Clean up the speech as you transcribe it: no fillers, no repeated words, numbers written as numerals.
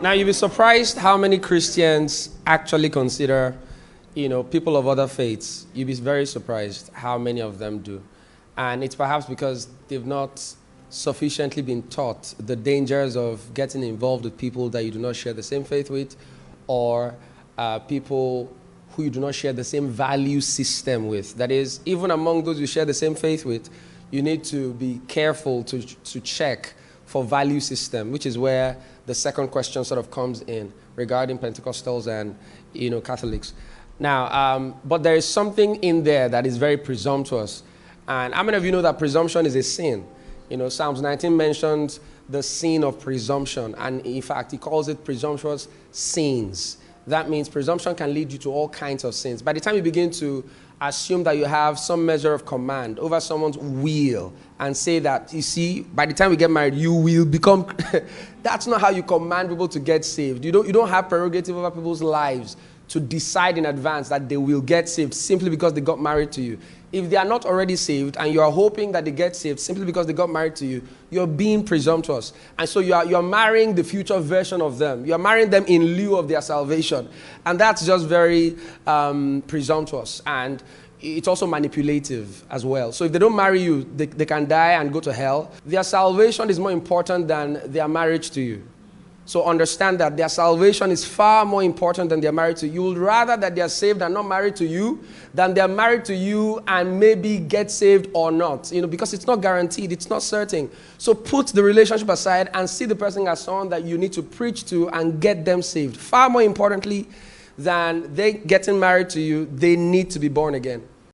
Now, you'll be surprised how many Christians actually consider, people of other faiths. You'll be very surprised how many of them do. And it's perhaps because they've not sufficiently been taught the dangers of getting involved with people that you do not share the same faith with, or people who you do not share the same value system with. That is, even among those you share the same faith with, you need to be careful to check for value system, which is where the second question sort of comes in regarding Pentecostals and Catholics. Now, but there is something in there that is very presumptuous. And how many of you know that presumption is a sin? Psalms 19 mentions the sin of presumption, and in fact, he calls it presumptuous sins. That means presumption can lead you to all kinds of sins. By the time you begin to assume that you have some measure of command over someone's will and say that, you see, by the time we get married, you will become... That's not how you command people to get saved. You don't have prerogative over people's lives to decide in advance that they will get saved simply because they got married to you. If they are not already saved and you are hoping that they get saved simply because they got married to you, you're being presumptuous. And so you're marrying the future version of them. You're marrying them in lieu of their salvation. And that's just very presumptuous. And it's also manipulative as well. So if they don't marry you, they can die and go to hell. Their salvation is more important than their marriage to you. So understand that their salvation is far more important than their marriage to you. You would rather that they are saved and not married to you than they are married to you and maybe get saved or not. Because it's not guaranteed, it's not certain. So put the relationship aside and see the person as someone that you need to preach to and get them saved. Far more importantly than they getting married to you, they need to be born again.